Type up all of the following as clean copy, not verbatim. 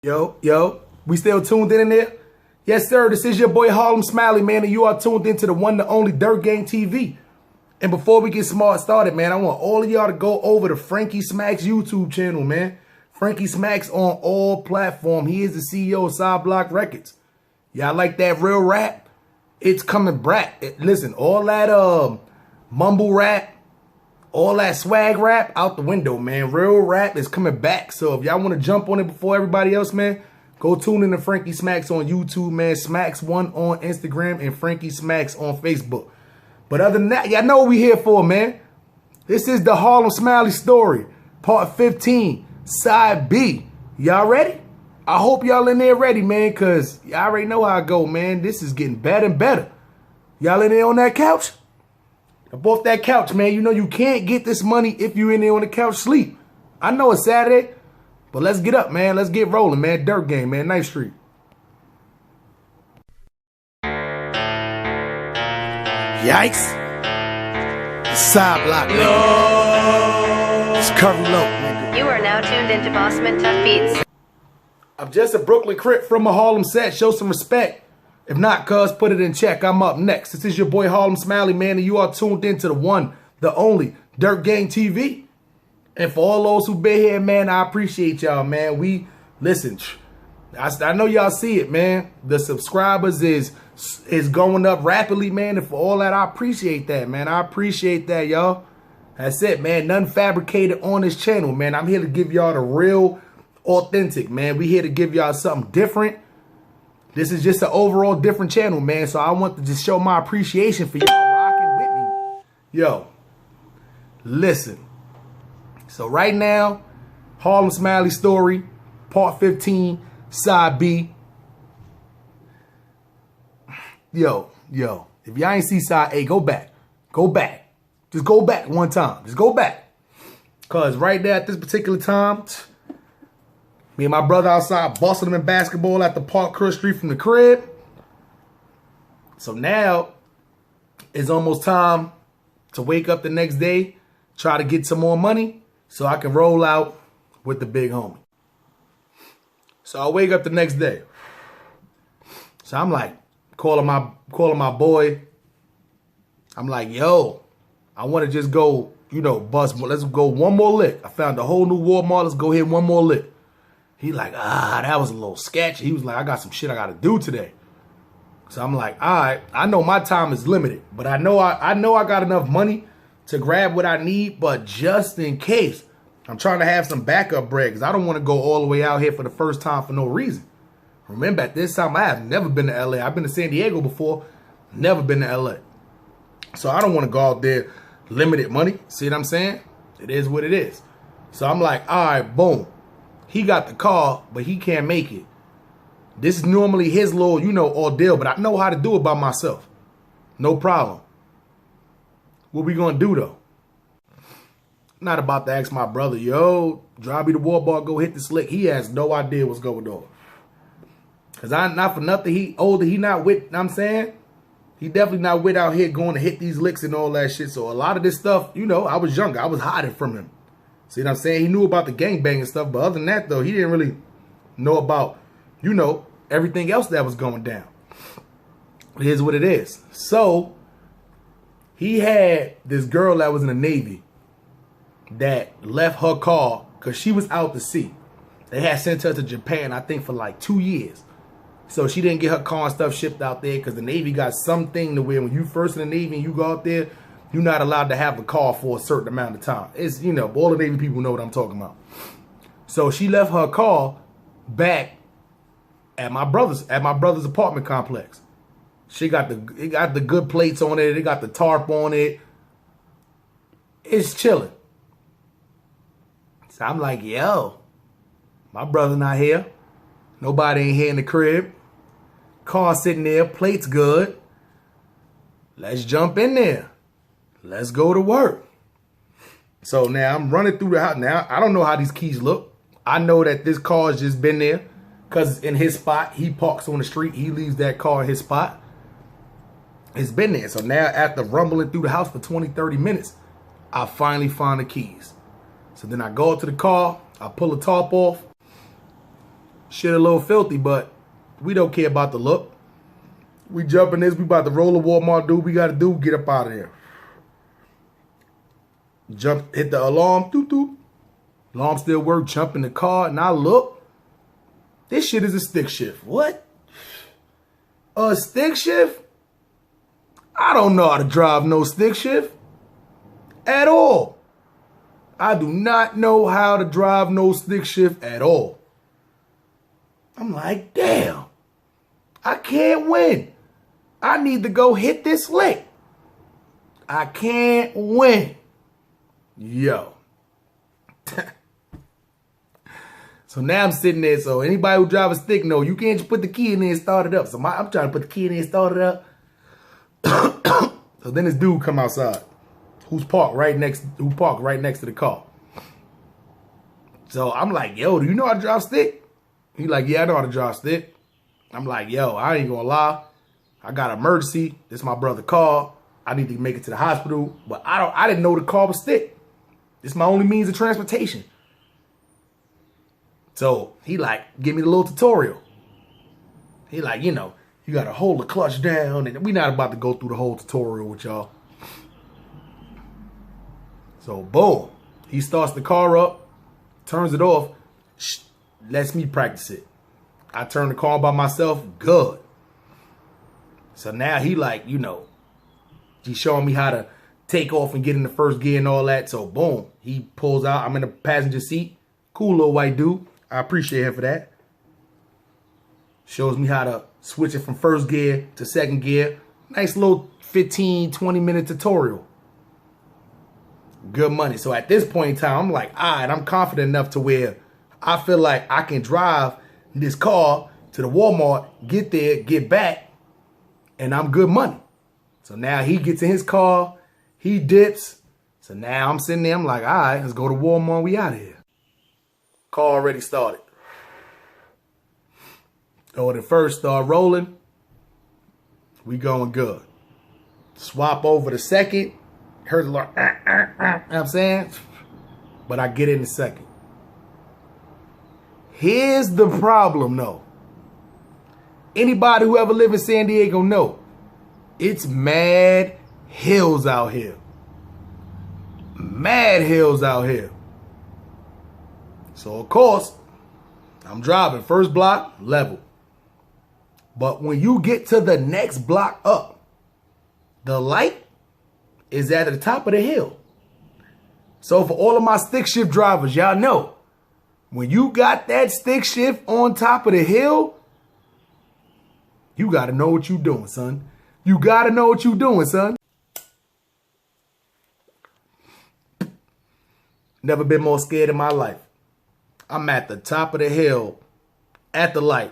Yo, we still tuned in there? Yes, sir, this is your boy Harlem Smiley, man, and you are tuned into the one, the only Dirt Gang TV. And before we get started, man, I want all of y'all to go over to Frankie Smack's YouTube channel, man. Frankie Smack's on all platforms. He is the CEO of Side Block Records. Y'all like that real rap? It's coming back. Listen, all that mumble rap, all that swag rap out the window, man. Real rap is coming back. So if y'all want to jump on it before everybody else, man, go tune in to Frankie Smacks on YouTube, man. Smacks1 on Instagram and Frankie Smacks on Facebook. But other than that, y'all know what we here for, man. This is the Harlem Smiley story, part 15, side B. Y'all ready? I hope y'all in there ready, man, because y'all already know how I go, man. This is getting better and better. Y'all in there on that couch? Up off that couch, man. You know you can't get this money if you in there on the couch sleep. I know it's Saturday, but let's get up, man. Let's get rolling, man. Dirt Game, man. 9th Street. Yikes. Side block, nigga. It's Curry Low, nigga. You are now tuned into Bossman Tough Beats. I'm just a Brooklyn Crip from a Harlem set. Show some respect. If not, cuz, put it in check. I'm up next. This is your boy Harlem Smiley, man, and you are tuned into the one, the only Dirt Gang TV. And for all those who been here, man, I appreciate y'all, man. Listen, I know y'all see it, man. The subscribers is going up rapidly, man. And for all that, I appreciate that, man. I appreciate that, y'all. That's it, man. Nothing fabricated on this channel, man. I'm here to give y'all the real, authentic, man. We here to give y'all something different. This is just an overall different channel, man. So I want to just show my appreciation for y'all rocking with me. Yo, listen. So right now, Harlem Smiley story, part 15, side B. Yo. If y'all ain't see side A, go back. Go back. Just go back one time. Just go back. Because right there at this particular time, me and my brother outside busting them in basketball at the park across the street from the crib. So now it's almost time to wake up the next day, try to get some more money so I can roll out with the big homie. So I wake up the next day. So I'm like calling my boy. I'm like, yo, I want to just go, bust. Let's go one more lick. I found a whole new Walmart. Let's go hit one more lick. He like, that was a little sketchy. He was like, I got some shit I got to do today. So I'm like, all right, I know my time is limited, but I know I got enough money to grab what I need, but just in case, I'm trying to have some backup bread because I don't want to go all the way out here for the first time for no reason. Remember, at this time, I have never been to LA. I've been to San Diego before, never been to LA. So I don't want to go out there limited money. See what I'm saying? It is what it is. So I'm like, all right, boom. He got the car, but he can't make it. This is normally his little, ordeal, but I know how to do it by myself. No problem. What we gonna do though? Not about to ask my brother, yo, drive me the Walmart, go hit the slick. He has no idea what's going on. Cause not for nothing, he older, he not with, I'm saying? He definitely not with out here going to hit these licks and all that shit. So a lot of this stuff, I was younger. I was hiding from him. See what I'm saying? He knew about the gangbang and stuff, but other than that, though, he didn't really know about, everything else that was going down. It is what it is. So, he had this girl that was in the Navy that left her car because she was out to sea. They had sent her to Japan, I think, for like 2 years. So, she didn't get her car and stuff shipped out there because the Navy got something to where when you first in the Navy and you go out there, you're not allowed to have a car for a certain amount of time. It's, all the Navy people know what I'm talking about. So she left her car back at my brother's apartment complex. It got the good plates on it. It got the tarp on it. It's chilling. So I'm like, yo, my brother not here. Nobody ain't here in the crib. Car sitting there, plates good. Let's jump in there. Let's go to work. So now I'm running through the house. Now, I don't know how these keys look. I know that this car has just been there because in his spot, he parks on the street. He leaves that car in his spot. It's been there. So now after rumbling through the house for 20, 30 minutes, I finally find the keys. So then I go up to the car. I pull the top off. Shit a little filthy, but we don't care about the look. We jumping this. We about to roll a Walmart, do what we got to do. Get up out of there. Jump, hit the alarm. Doot, doot. Alarm still work. Jump in the car. And I look. This shit is a stick shift. What? A stick shift? I don't know how to drive no stick shift. At all. I do not know how to drive no stick shift at all. I'm like, damn. I can't win. I need to go hit this lick. I can't win. Yo. So now I'm sitting there. So anybody who drive a stick know you can't just put the key in there and start it up. So I'm trying to put the key in there and start it up. So then this dude come outside who parked right next to the car. So I'm like, yo, do you know how to drive stick? He like, yeah, I know how to drive stick. I'm like, yo, I ain't gonna lie. I got an emergency. This is my brother's car. I need to make it to the hospital. But I didn't know the car was stick. This is my only means of transportation. So he like, give me the little tutorial. He like, you know, you gotta hold the clutch down. And we not about to go through the whole tutorial with y'all. So boom. He starts the car up, turns it off, lets me practice it. I turn the car by myself, good. So now he like, you know, he's showing me how to take off and get in the first gear and all that. So boom, he pulls out. I'm in the passenger seat. Cool little white dude. I appreciate him for that. Shows me how to switch it from first gear to second gear. Nice little 15, 20-minute tutorial. Good money. So at this point in time, I'm like, all right, I'm confident enough to where I feel like I can drive this car to the Walmart, get there, get back, and I'm good money. So now he gets in his car, he dips. So now I'm sitting there, I'm like, all right, let's go to Walmart, we out of here. Car already started. So when it first started rolling, we going good. Swap over to second, heard a lot, you know what I'm saying? But I get in a second. Here's the problem, though. Anybody who ever lived in San Diego know it's mad hills out here. Mad hills out here. So, of course, I'm driving first block, level. But when you get to the next block up, the light is at the top of the hill. So for all of my stick shift drivers, y'all know, when you got that stick shift on top of the hill, you got to know what you doing, son. You got to know what you doing, son. Never been more scared in my life. I'm at the top of the hill, at the light.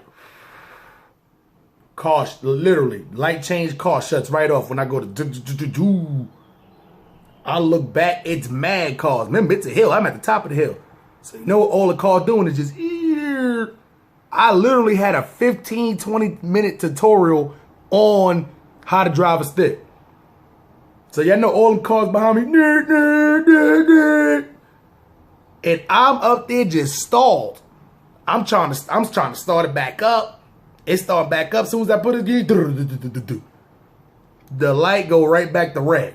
Car, literally, light change, car shuts right off when I go to do. I look back, it's mad cars. Remember, it's a hill. I'm at the top of the hill. So you know what all the car doing is just, I literally had a 15, 20-minute tutorial on how to drive a stick. So y'all know all the cars behind me. And I'm up there just stalled. I'm trying to start it back up. It started back up as soon as I put it in. The light go right back to red.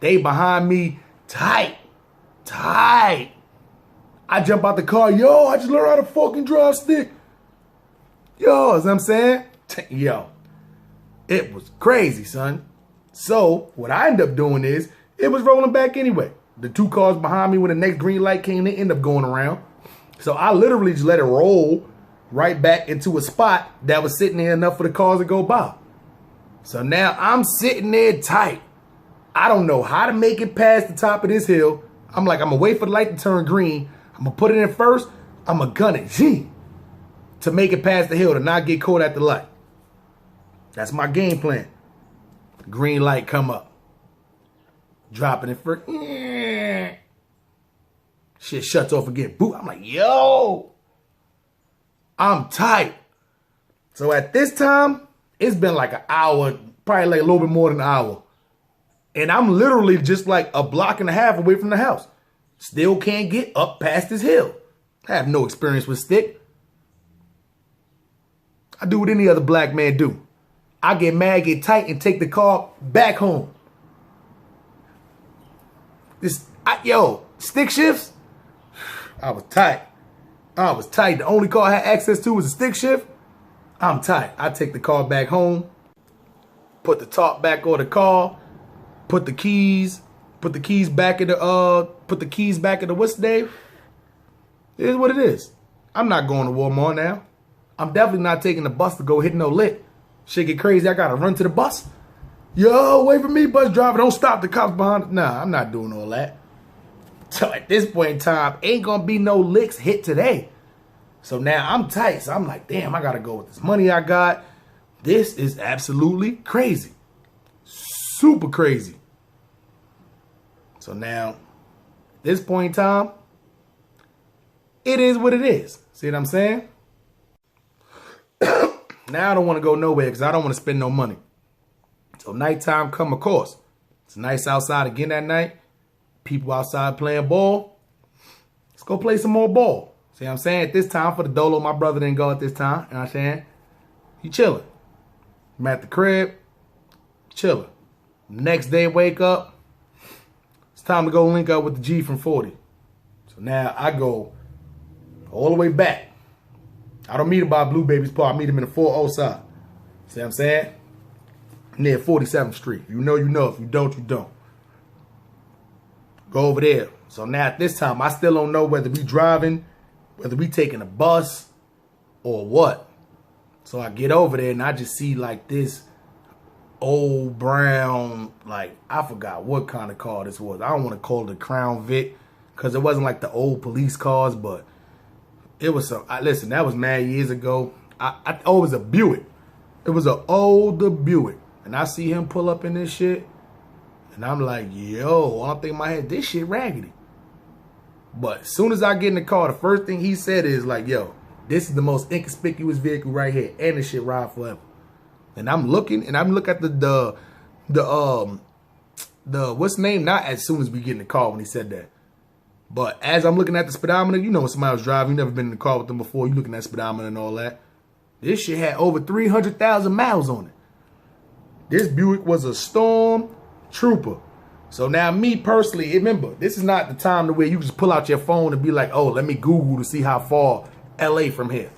They behind me tight. I jump out the car. Yo, I just learned how to fucking drive stick. Yo, you know what I'm saying? Yo, it was crazy, son. So what I ended up doing is it was rolling back anyway. The two cars behind me, when the next green light came, they ended up going around. So I literally just let it roll right back into a spot that was sitting there enough for the cars to go by. So now I'm sitting there tight. I don't know how to make it past the top of this hill. I'm like, I'm going to wait for the light to turn green. I'm going to put it in first. I'm going to gun it to make it past the hill, to not get caught at the light. That's my game plan. Green light come up. Dropping it first. Shit shuts off again. Boom. I'm like, yo. I'm tight. So at this time, it's been like an hour, probably like a little bit more than an hour. And I'm literally just like a block and a half away from the house. Still can't get up past this hill. I have no experience with stick. I do what any other black man do. I get mad, get tight, and take the car back home. Stick shifts? I was tight. The only car I had access to was a stick shift. I'm tight. I take the car back home, put the top back on the car, put the keys back in the what's the name? It is what it is. I'm not going to Walmart now. I'm definitely not taking the bus to go hit no lick. Shit get crazy, I gotta run to the bus. Yo, wait for me, bus driver. Don't stop, the cops behind. Nah, I'm not doing all that. So at this point in time, ain't gonna be no licks hit today. So now I'm tight. So I'm like, damn, I gotta go with this money I got. This is absolutely crazy. Super crazy. So now, at this point in time, it is what it is. See what I'm saying? Now I don't want to go nowhere because I don't want to spend no money. So nighttime come, of course. It's nice outside again that night. People outside playing ball. Let's go play some more ball. See what I'm saying? At this time, for the dolo, my brother didn't go at this time. You know what I'm saying? He chilling. I'm at the crib, chilling. Next day, wake up. It's time to go link up with the G from 40. So now I go all the way back. I don't meet him by Blue Baby's Park. I meet him in the 40 side. See what I'm saying? Near 47th Street. You know, you know. If you don't, you don't. Go over there. So now at this time, I still don't know whether we driving, whether we taking a bus, or what. So I get over there and I just see like this old brown, like, I forgot what kind of car this was. I don't want to call it a Crown Vic because it wasn't like the old police cars, but it was some, listen, that was mad years ago. It was a Buick. It was an older Buick. And I see him pull up in this shit. And I'm like, yo, I'm thinking in my head, this shit raggedy. But as soon as I get in the car, the first thing he said is like, yo, this is the most inconspicuous vehicle right here. And this shit ride forever. And I'm looking at the what's the name? Not as soon as we get in the car when he said that. But as I'm looking at the speedometer, you know when somebody was driving, you never been in the car with them before, you looking at speedometer and all that. This shit had over 300,000 miles on it. This Buick was a storm trooper. So now me personally, remember, this is not the time to where you just pull out your phone and be like, oh, let me Google to see how far LA from here.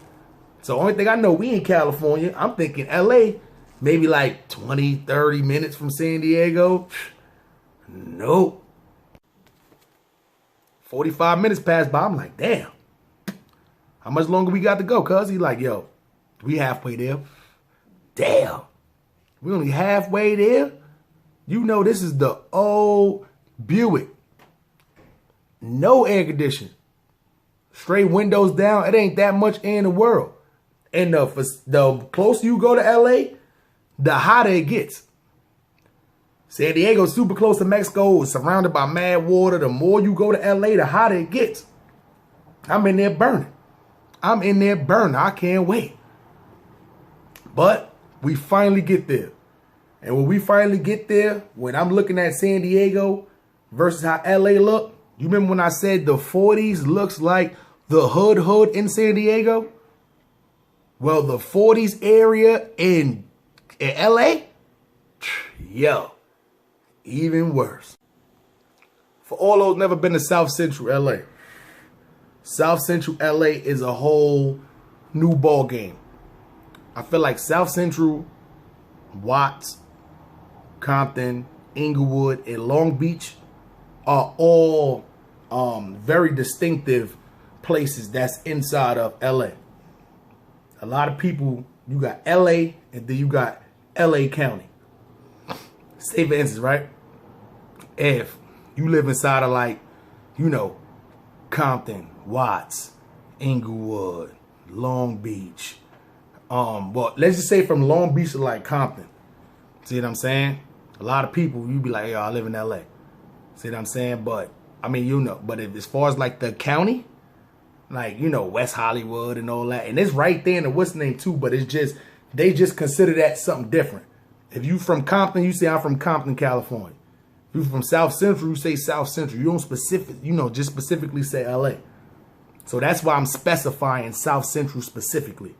So only thing I know, we in California. I'm thinking LA, maybe like 20, 30 minutes from San Diego. Nope. 45 minutes passed by. I'm like, damn. How much longer we got to go, cuz? He like, yo, we halfway there. Damn. We only halfway there? You know this is the old Buick. No air conditioning. Straight windows down. It ain't that much air in the world. And the closer you go to LA, the hotter it gets. San Diego's super close to Mexico. It's surrounded by mad water. The more you go to LA, the hotter it gets. I'm in there burning. I can't wait. But we finally get there. And when we finally get there, when I'm looking at San Diego versus how LA look, you remember when I said the 40s looks like the hood in San Diego? Well, the 40s area in LA, yo, even worse. For all those never been to South Central LA, South Central LA is a whole new ball game. I feel like South Central, Watts, Compton, Inglewood, and Long Beach are all very distinctive places that's inside of LA. A lot of people, you got LA and then you got LA County. Say for instance, right? If you live inside of like, you know, Compton, Watts, Inglewood, Long Beach. But let's just say from Long Beach to like Compton. See what I'm saying? A lot of people, you be like, yo, I live in LA. See what I'm saying? But, I mean, you know, but if, as far as like the county, like, you know, West Hollywood and all that, and it's right there in the what's the name too, but it's just, they just consider that something different. If you from Compton, you say I'm from Compton, California. If you from South Central, you say South Central. You don't just specifically say LA. So that's why I'm specifying South Central specifically.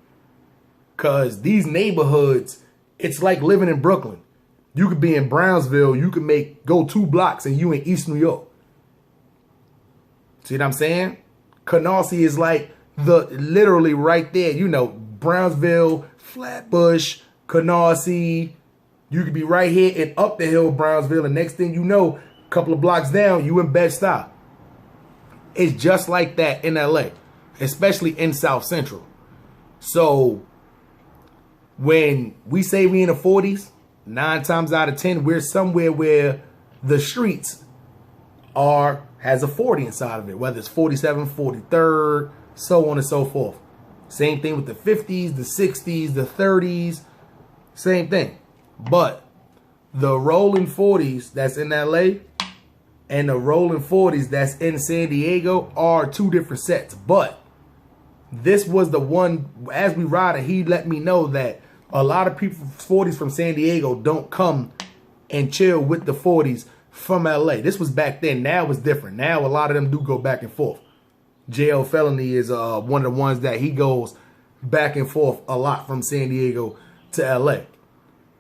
Because these neighborhoods, it's like living in Brooklyn. You could be in Brownsville, you could go 2 blocks and you in East New York. See what I'm saying? Canarsie is like literally right there. You know, Brownsville, Flatbush, Canarsie. You could be right here and up the hill, Brownsville, and next thing you know, a couple of blocks down, you in Bed-Stuy. It's just like that in LA, especially in South Central. So when we say we in the 40s, 9 times out of 10, we're somewhere where the streets has a 40 inside of it, whether it's 47, 43rd, so on and so forth. Same thing with the 50s, the 60s, the 30s, same thing. But the rolling 40s that's in LA and the rolling 40s that's in San Diego are 2 different sets. But this was the one, as we ride it, he let me know that a lot of people 40s from San Diego don't come and chill with the 40s from LA. This was back then. Now it's different. Now a lot of them do go back and forth. JL Felony is one of the ones that he goes back and forth a lot from San Diego to LA.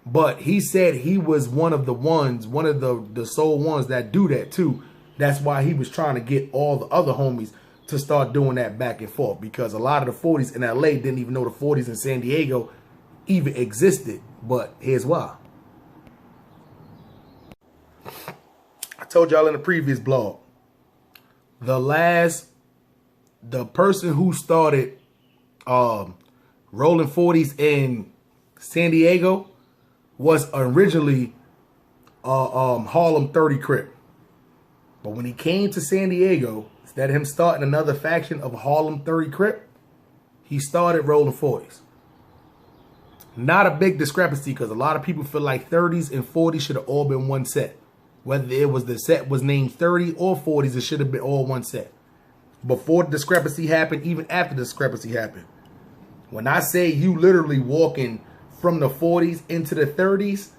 But he said he was one of the sole ones that do that too. That's why he was trying to get all the other homies to start doing that back and forth, because a lot of the 40s in LA didn't even know the 40s in San Diego even existed. But here's why. I told y'all in the previous blog, the person who started rolling 40s in San Diego was originally Harlem 30 Crip. But when he came to San Diego, instead of him starting another faction of Harlem 30 Crip, he started rolling 40s. Not a big discrepancy, because a lot of people feel like 30s and 40s should have all been one set. Whether it was the set was named 30 or 40s, it should have been all one set. Before the discrepancy happened, even after the discrepancy happened. When I say you literally walking from the 40s into the 30s,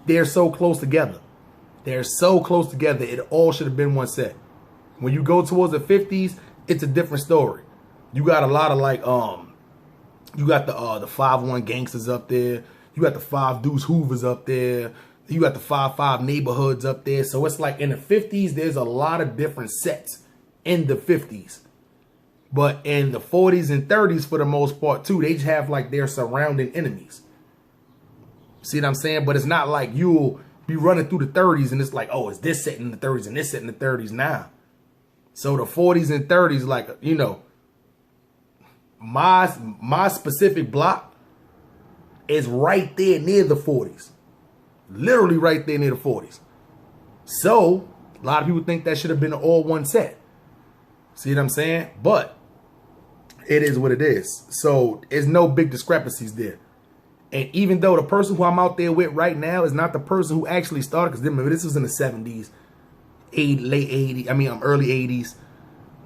they're so close together. They're so close together. It all should have been one set. When you go towards the 50s, it's a different story. You got a lot of like you got the 5-1 gangsters up there. You got the 5 Deuce Hoovers up there. You got the 5-5 neighborhoods up there. So it's like in the 50s, there's a lot of different sets in the 50s. But in the 40s and 30s, for the most part, too, they just have like their surrounding enemies. See what I'm saying? But it's not like you'll be running through the 30s and it's like, oh, it's this set in the 30s and this set in the 30s now. So the 40s and 30s, like, you know, my specific block is right there near the 40s. Literally right there near the 40s. So a lot of people think that should have been an all one set. See what I'm saying? But it is what it is. So there's no big discrepancies there. And even though the person who I'm out there with right now is not the person who actually started, because remember, this was in the 70s, late 80s, early 80s.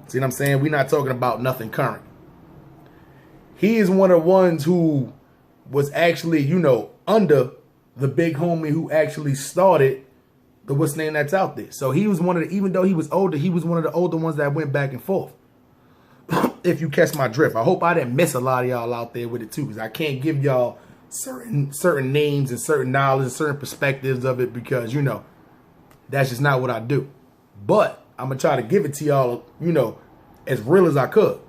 See what I'm saying? We're not talking about nothing current. He is one of the ones who was actually, you know, under the big homie who actually started the what's name that's out there. So he was one of the, even though he was older, he was one of the older ones that went back and forth. If you catch my drift. I hope I didn't miss a lot of y'all out there with it too, because I can't give y'all certain names and certain knowledge and certain perspectives of it, because, you know, that's just not what I do. But I'm going to try to give it to y'all, you know, as real as I could.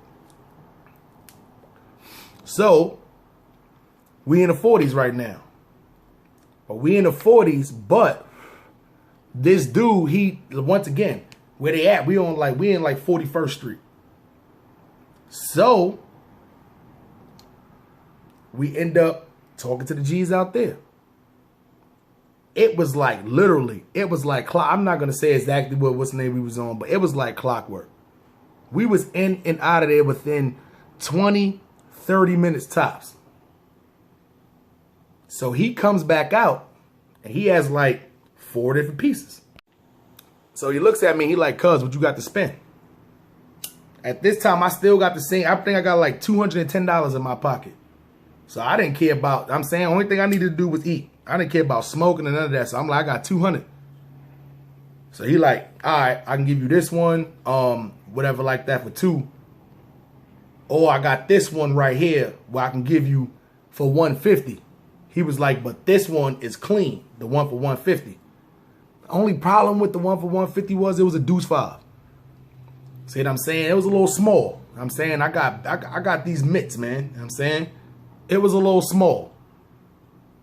So we in the 40s right now. But we in the 40s, but this dude, he, once again, where they at? We in like 41st Street. So we end up talking to the G's out there. It was like literally, it was like I'm not gonna say exactly what's the name we was on, but it was like clockwork. We was in and out of there within 20, 30 minutes tops. So he comes back out and he has like 4 different pieces. So he looks at me, he like, cuz, what you got to spend? At this time, I still got the same. I think I got like $210 in my pocket. So I didn't care about, I'm saying, only thing I needed to do was eat. I didn't care about smoking and none of that. So I'm like, I got 200. So he like, all right, I can give you this one, whatever like that for 2. or I got this one right here where I can give you for 150. He was like, but this one is clean, the one for 150. The only problem with the one for 150 was it was a deuce 5. See what I'm saying? It was a little small. I'm saying I got these mitts, man. You know what I'm saying? It was a little small.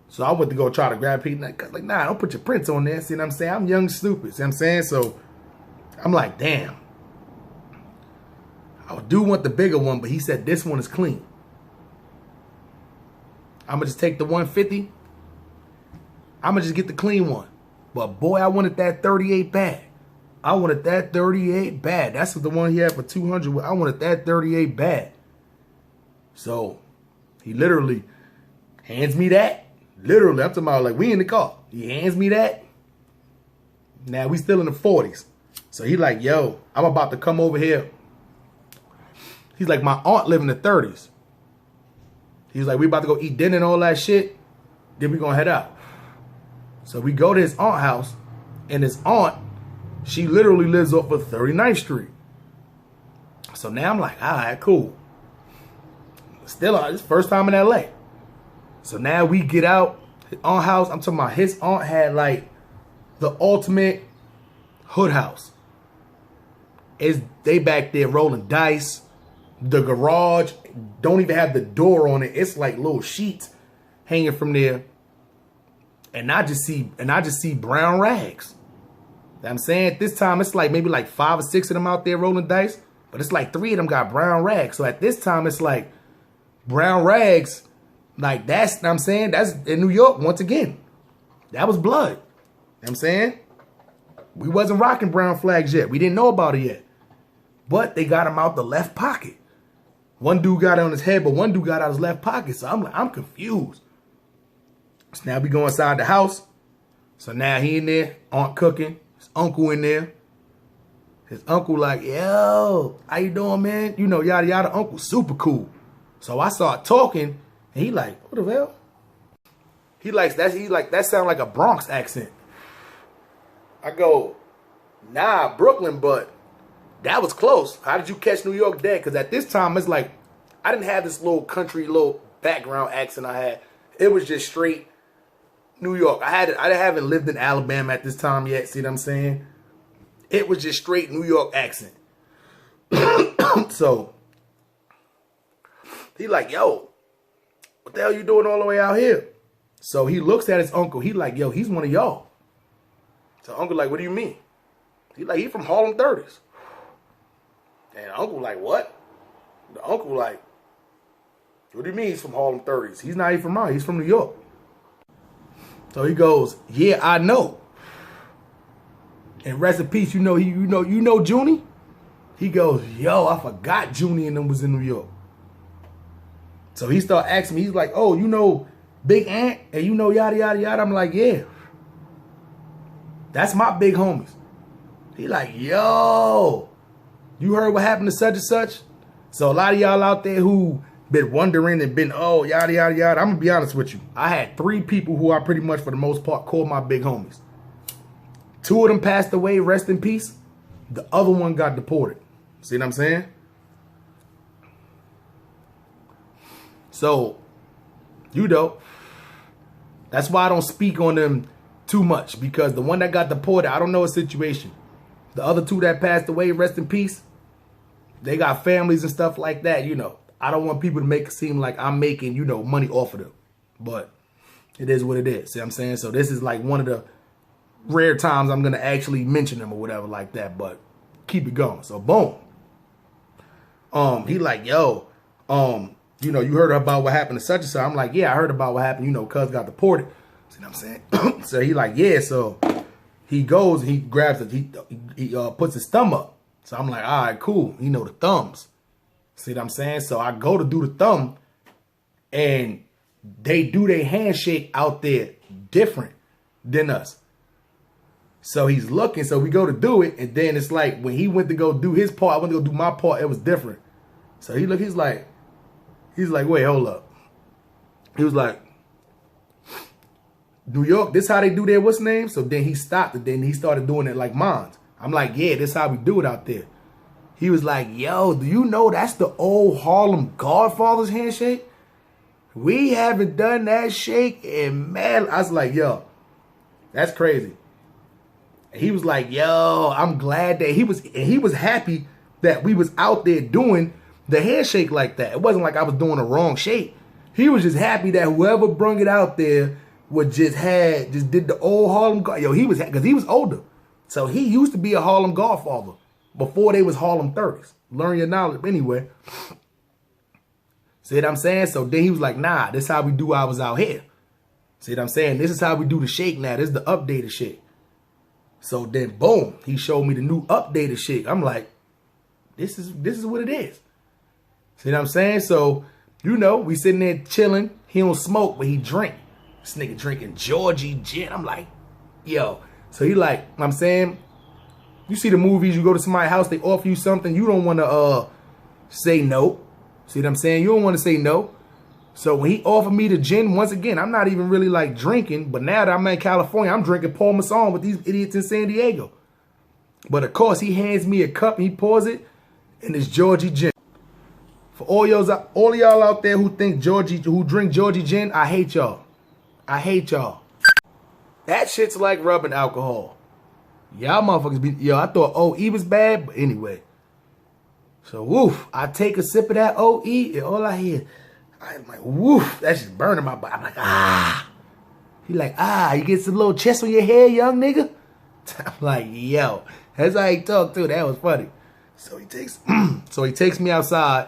So I went to go try to grab Pete. Like, nah, don't put your prints on there. See what I'm saying? I'm young and stupid. See what I'm saying? So I'm like, damn. I do want the bigger one, but he said this one is clean. I'm going to just take the 150. I'm going to just get the clean one. But boy, I wanted that 38 bad. I wanted that 38 bad. That's the one he had for 200. I wanted that 38 bad. So he literally hands me that. Literally, I'm talking about like we in the car. He hands me that. Now we still in the 40s. So he like, yo, I'm about to come over here. He's like, my aunt live in the 30s. He's like, we about to go eat dinner and all that shit. Then we gonna head out. So we go to his aunt's house, and his aunt, she literally lives off of 39th Street. So now I'm like, all right, cool. Still, it's first time in LA. So now we get out, his aunt's house. I'm talking about his aunt had like the ultimate hood house. They back there rolling dice. The garage don't even have the door on it. It's like little sheets hanging from there. And I just see brown rags. I'm saying at this time, it's like maybe like 5 or 6 of them out there rolling dice. But it's like 3 of them got brown rags. So at this time, it's like brown rags. Like that's, I'm saying, that's in New York once again. That was blood. You know what I'm saying? We wasn't rocking brown flags yet. We didn't know about it yet. But they got them out the left pocket. One dude got it on his head, but one dude got out his left pocket. So I'm like, I'm confused. So now we go inside the house. So now he in there, aunt cooking, his uncle in there. His uncle like, yo, how you doing, man? You know, yada, yada. Uncle super cool. So I start talking, and he like, what the hell? He like, that sound like a Bronx accent. I go, nah, Brooklyn, but that was close. How did you catch New York dead? Because at this time, it's like, I didn't have this little country, little background accent I had. It was just straight New York. I haven't lived in Alabama at this time yet. See what I'm saying? It was just straight New York accent. So he like, yo, what the hell you doing all the way out here? So he looks at his uncle. He like, yo, he's one of y'all. So uncle like, what do you mean? He like, he from Harlem 30s. And uncle like, what? The uncle like, what do you mean he's from Harlem 30s? He's not even from out. He's from New York. So he goes, yeah, I know. And rest in peace, you know Junie? He goes, yo, I forgot Junie and them was in New York. So he started asking me, he's like, oh, you know Big Ant? And you know yada, yada, yada? I'm like, yeah. That's my big homies. He like, yo, you heard what happened to such and such? So a lot of y'all out there who been wondering and been, oh, yada, yada, yada. I'm going to be honest with you. I had 3 people who I pretty much, for the most part, called my big homies. 2 of them passed away, rest in peace. The other one got deported. See what I'm saying? So, you know, that's why I don't speak on them too much. Because the one that got deported, I don't know his situation. The other 2 that passed away, rest in peace. They got families and stuff like that, you know. I don't want people to make it seem like I'm making, you know, money off of them. But it is what it is. See what I'm saying? So this is like one of the rare times I'm going to actually mention them or whatever like that. But keep it going. So boom. He like, yo, you know, you heard about what happened to such and such. I'm like, yeah, I heard about what happened. You know, cuz got deported. See what I'm saying? So he like, yeah. So he goes, he grabs it. He puts his thumb up. So I'm like, all right, cool. You know, the thumbs. See what I'm saying? So I go to do the thumb, and they do their handshake out there different than us. So he's looking. So we go to do it, and then it's like when he went to go do his part, I went to go do my part. It was different. So he look. He's like, wait, hold up. He was like, New York, this how they do their what's name? So then he stopped, and then he started doing it like mine. I'm like, yeah, this how we do it out there. He was like, yo, do you know that's the old Harlem Godfather's handshake? We haven't done that shake in man. I was like, yo, that's crazy. And he was like, yo, I'm glad that he was happy that we was out there doing the handshake like that. It wasn't like I was doing a wrong shake. He was just happy that whoever brung it out there would just did the old Harlem. Yo, he was, because he was older. So he used to be a Harlem Godfather before they was Harlem 30s. Learn your knowledge anyway. See what I'm saying? So then he was like, nah, this is how we do ours out here. See what I'm saying? This is how we do the shake now. This is the updated shake. So then boom, he showed me the new updated shake. I'm like, this is what it is. See what I'm saying? So, you know, we sitting there chilling. He don't smoke, but he drink. This nigga drinking Georgie gin. I'm like, yo. So he like, I'm saying, you see the movies, you go to somebody's house, they offer you something, you don't want to say no. See what I'm saying? You don't want to say no. So when he offered me the gin, once again, I'm not even really like drinking, but now that I'm in California, I'm drinking Paul Masson with these idiots in San Diego. But of course, he hands me a cup and he pours it, and it's Georgie gin. For all of y'all out there who drink Georgie gin, I hate y'all. I hate y'all. That shit's like rubbing alcohol. Y'all motherfuckers be, yo, I thought OE was bad, but anyway. So, woof, I take a sip of that OE, and all I hear, I'm like, woof, that's just burning my body. I'm like, ah. He like, ah, you get some little chest on your head, young nigga? I'm like, yo, that's how he talked too. That was funny. So he takes me outside.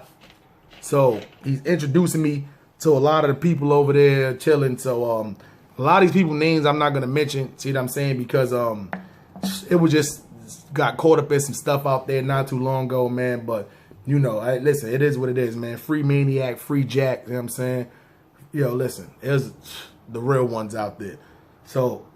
So he's introducing me to a lot of the people over there chilling. So a lot of these people names I'm not gonna mention. See what I'm saying? Because it was just got caught up in some stuff out there not too long ago, man. But you know, listen, it is what it is, man. Free Maniac, free Jack. You know what I'm saying? Yo, listen, there's the real ones out there. So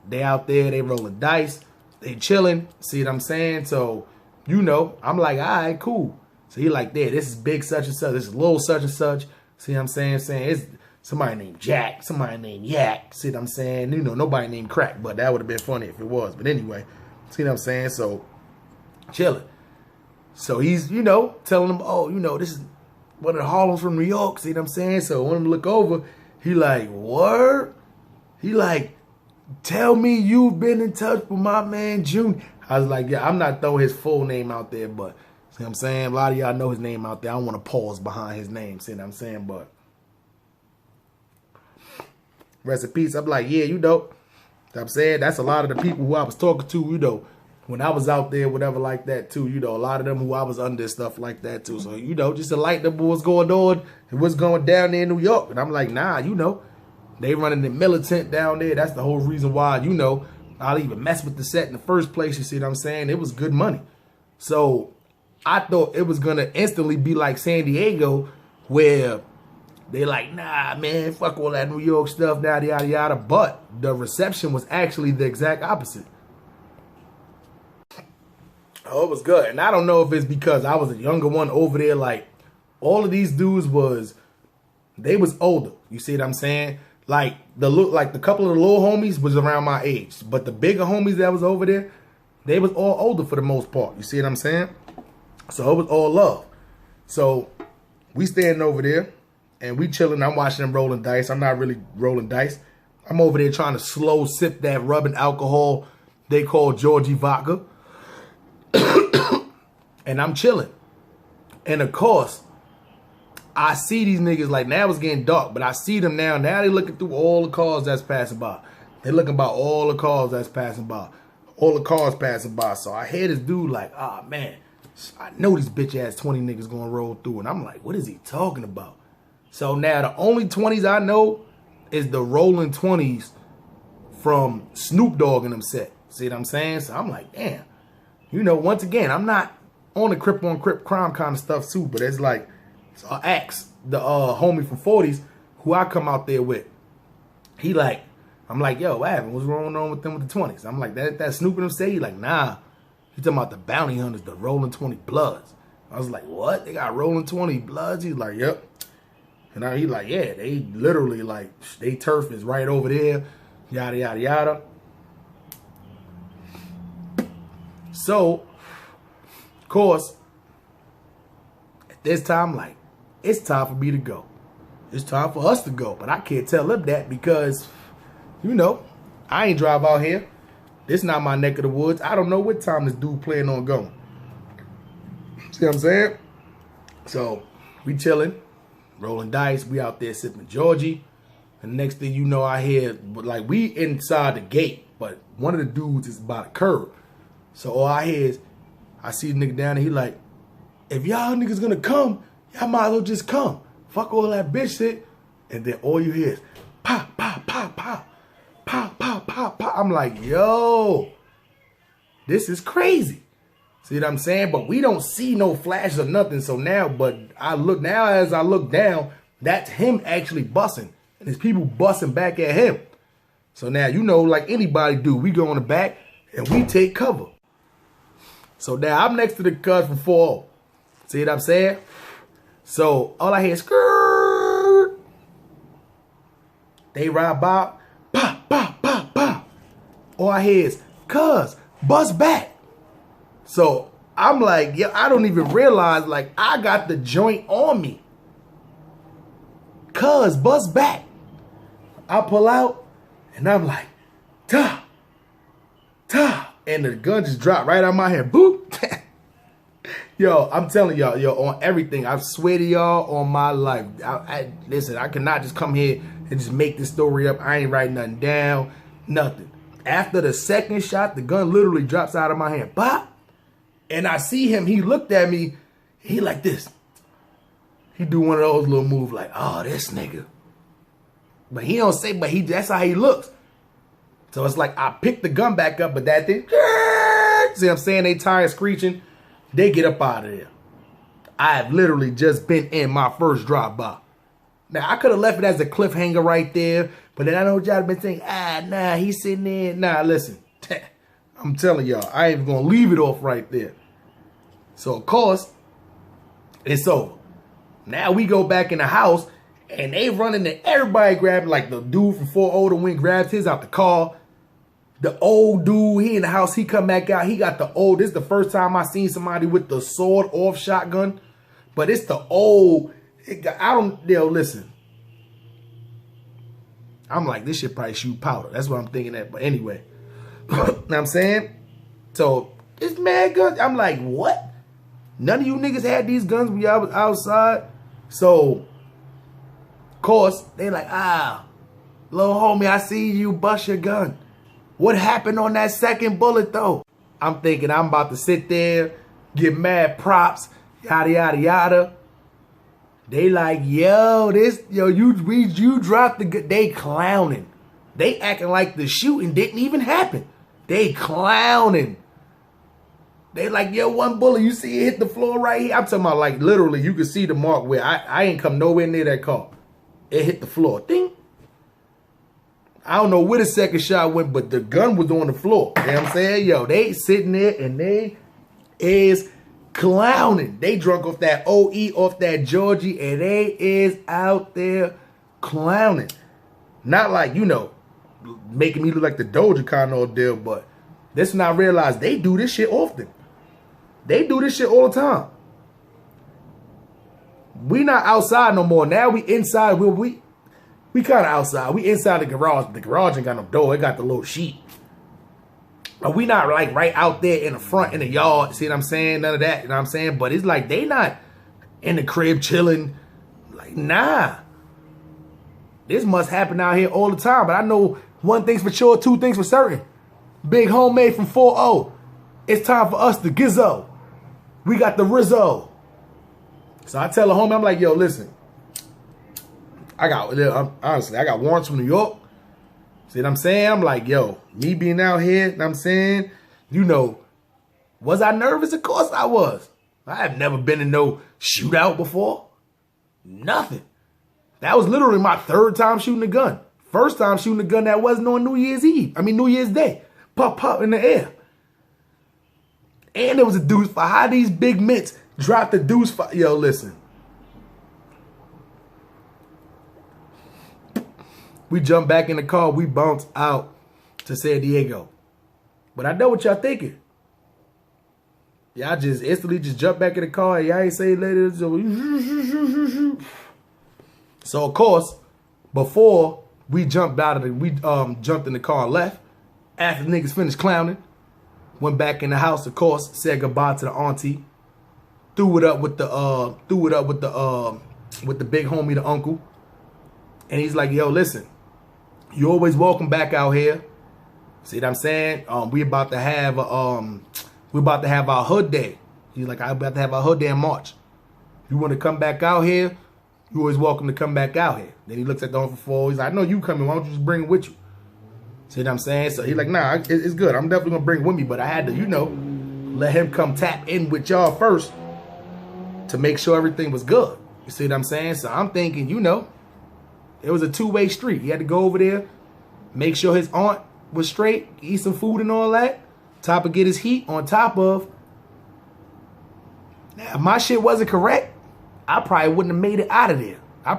they out there, they rolling dice, they chilling. See what I'm saying? So you know, I'm like, all right, cool. So he like, there, this is big such and such, this is little such and such. See what I'm saying? It's somebody named Jack, somebody named Yak. See what I'm saying? You know, nobody named Crack, but that would have been funny if it was. But anyway, see what I'm saying? So, chilling. So he's, you know, telling them, oh, you know, this is one of the Harlems from New York. See what I'm saying? So when him look over, he like, word? He like, tell me you've been in touch with my man June. I was like, yeah, I'm not throwing his full name out there, but see what I'm saying? A lot of y'all know his name out there. I don't want to pause behind his name. See what I'm saying? But rest in peace. I'm like, yeah, you know. I'm saying that's a lot of the people who I was talking to, you know, when I was out there, whatever like that too. You know, a lot of them who I was under stuff like that too. So, you know, just to light up what's going on and what's going down there in New York. And I'm like, nah, you know, they running the militant down there. That's the whole reason why, you know, I'll even mess with the set in the first place. You see what I'm saying? It was good money. So I thought it was going to instantly be like San Diego where they like, nah, man, fuck all that New York stuff, yada, yada, yada. But the reception was actually the exact opposite. Oh, it was good. And I don't know if it's because I was a younger one over there. Like, all of these dudes they was older. You see what I'm saying? Like, the couple of the little homies was around my age. But the bigger homies that was over there, they was all older for the most part. You see what I'm saying? So it was all love. So we standing over there and we chilling. I'm watching them rolling dice. I'm not really rolling dice. I'm over there trying to slow sip that rubbing alcohol they call Georgie vodka. And I'm chilling. And of course, I see these niggas, like, now it's getting dark, but I see them now. Now they looking through all the cars that's passing by. They looking about all the cars that's passing by. All the cars passing by. So I hear this dude like, ah, man, I know these bitch ass 20 niggas gonna roll through. And I'm like, what is he talking about? So now the only 20s I know is the rolling 20s from Snoop Dogg and them set. See what I'm saying? So I'm like, damn. You know, once again, I'm not on the Crip on Crip crime kind of stuff too, but it's like, so I asked the homie from 40s who I come out there with. He like, I'm like, yo, what happened? What's going on with them with the 20s? I'm like, that Snoop and them say? He like, nah. He talking about the bounty hunters, the rolling 20 bloods. I was like, what? They got rolling 20 bloods? He's like, yep. And he like, yeah, they literally like, they turf is right over there, yada, yada, yada. So, of course, this time, like, it's time for me to go. It's time for us to go. But I can't tell him that because, you know, I ain't drive out here. This not my neck of the woods. I don't know what time this dude planning on going. See what I'm saying? So, we chilling, rolling dice. We out there sipping Georgie. And next thing you know, I hear, like, we inside the gate. But one of the dudes is by the curb. So all I hear is, I see the nigga down there. He like, if y'all niggas gonna come, y'all might as well just come. Fuck all that bitch shit. And then all you hear is, pop, pop, pop, pop. Pop, pop, pop, pop. I'm like, yo, this is crazy. See what I'm saying? But we don't see no flash or nothing. So now, but as I look down, that's him actually busting. And there's people busting back at him. So now, you know, like anybody do, we go on the back and we take cover. So now I'm next to the cuz from 4-0. See what I'm saying? So all I hear is skirt. They ride by. Pop, pop, pop, pop. All I hear is, cuz, bust back. So I'm like, yo, I don't even realize, like, I got the joint on me. Cuz, bust back. I pull out, and I'm like, ta, ta. And the gun just dropped right out of my hand. Boop. Yo, I'm telling y'all, yo, on everything. I swear to y'all on my life. Listen, I cannot just come here and just make this story up. I ain't writing nothing down, nothing. After the second shot, the gun literally drops out of my hand. Pop. And I see him. He looked at me. He like this. He do one of those little moves like, oh, this nigga. But he don't say, but that's how he looks. So it's like I picked the gun back up, but that thing, see what I'm saying? They tired screeching. They get up out of there. I have literally just been in my first drop by. Now, I could have left it as a cliffhanger right there, but then I know y'all been saying, nah, he's sitting there. Nah, listen. I'm telling y'all, I ain't going to leave it off right there. So, of course, it's over. Now we go back in the house, and they running and everybody grabbing, like the dude from 4-0 to win grabs his out the car. The old dude, he in the house, he come back out. He got the old, this is the first time I seen somebody with the sword off shotgun. But it's the old, listen. I'm like, this shit probably shoot powder. That's what I'm thinking that. But anyway, know what I'm saying? So, this mad gun, I'm like, what? None of you niggas had these guns when y'all was outside. So, of course, they like, little homie, I see you bust your gun. What happened on that second bullet, though? I'm thinking I'm about to sit there, get mad props, yada, yada, yada. They like, you dropped the gun. They clowning. They acting like the shooting didn't even happen. They clowning. They like, yo, one bullet, you see it hit the floor right here? I'm talking about, like, literally, you can see the mark where I ain't come nowhere near that car. It hit the floor. Ding. I don't know where the second shot went, but the gun was on the floor. You know what I'm saying? Yo, they sitting there and they is clowning. They drunk off that OE, off that Georgie, and they is out there clowning. Not like, you know, making me look like the Doja kind of deal, but this when I realized they do this shit often. They do this shit all the time. We not outside no more. Now we inside. We kind of outside. We inside the garage. The garage ain't got no door. It got the little sheet. But we not like right out there in the front in the yard. See what I'm saying? None of that. You know what I'm saying? But it's like they not in the crib chilling. Like, nah. This must happen out here all the time. But I know one thing's for sure, two things for certain. Big homemade from 4-0. It's time for us to gizzo. We got the Rizzo. So I tell the homie, I'm like, yo, listen. Honestly, I got warrants from New York. See what I'm saying? I'm like, yo, me being out here, you know what I'm saying? You know, was I nervous? Of course I was. I have never been in no shootout before. Nothing. That was literally my third time shooting a gun. First time shooting a gun that wasn't on New Year's Day. Pop, pop in the air. And there was a deuce for how these big mints dropped the deuce for. Yo, listen. We jump back in the car. We bounce out to San Diego. But I know what y'all thinking. Y'all just instantly just jump back in the car. Y'all ain't say later. So of course, before we jumped out of the, we jumped in the car and left. After the niggas finished clowning, went back in the house. Of course, said goodbye to the auntie. Threw it up with the big homie, the uncle. And he's like, yo, listen, you always welcome back out here. See what I'm saying? We about to have our hood day. He's like, I'm about to have our hood day in March. You want to come back out here? You always welcome to come back out here. Then he looks at the Uncle Four. He's like, I know you coming. Why don't you just bring it with you? See what I'm saying? So he's like, nah, it's good. I'm definitely going to bring it with me. But I had to, let him come tap in with y'all first to make sure everything was good. You see what I'm saying? So I'm thinking, it was a two-way street. He had to go over there, make sure his aunt was straight, eat some food and all that. Top of get his heat on top of. Now, if my shit wasn't correct, I probably wouldn't have made it out of there. The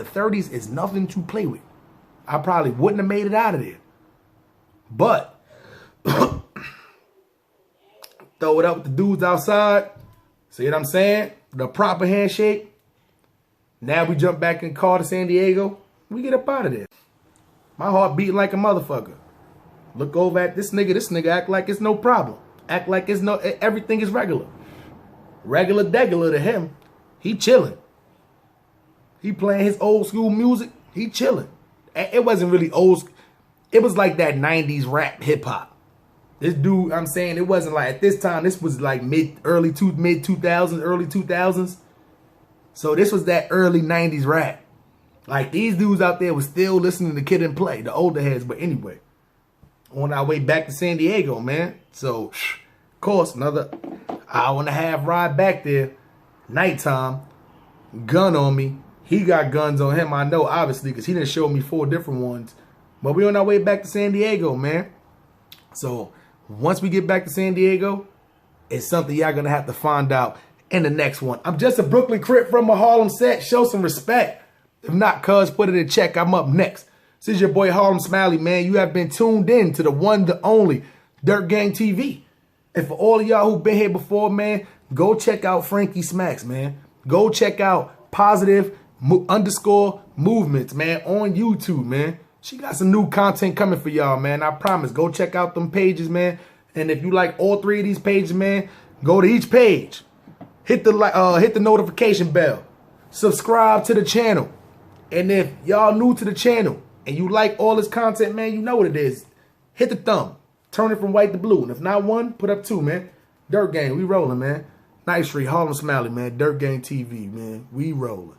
30s is nothing to play with. I probably wouldn't have made it out of there. But throw it up with the dudes outside. See what I'm saying? The proper handshake. Now we jump back in the car to San Diego. We get up out of there. My heart beating like a motherfucker. Look over at this nigga. This nigga act like it's no problem. Act like everything is regular. Regular degular to him. He chilling. He playing his old school music. He chilling. It wasn't really old. It was like that 90s rap hip hop. This dude, I'm saying, it wasn't like at this time. This was like mid 2000s, early 2000s. So this was that early 90s rap. Like these dudes out there was still listening to Kid and Play, the older heads. But anyway, on our way back to San Diego, man. So, of course, another hour and a half ride back there. Nighttime. Gun on me. He got guns on him, I know, obviously, because he didn't show me 4 different ones. But we on our way back to San Diego, man. So, once we get back to San Diego, it's something y'all going to have to find out in the next one. I'm just a Brooklyn Crip from a Harlem set. Show some respect. If not, cuz, put it in check. I'm up next. This is your boy Harlem Smiley, man. You have been tuned in to the one, the only Dirt Gang TV. And for all of y'all who've been here before, man, go check out Frankie Smacks, man. Go check out Positive _ Movements, man, on YouTube, man. She got some new content coming for y'all, man. I promise. Go check out them pages, man. And if you like all 3 of these pages, man, go to each page. Hit the notification bell. Subscribe to the channel. And if y'all new to the channel and you like all this content, man, you know what it is. Hit the thumb. Turn it from white to blue. And if not 1, put up 2, man. Dirt Gang, we rolling, man. Night Street, Harlem Smiley, man. Dirt Gang TV, man. We rolling.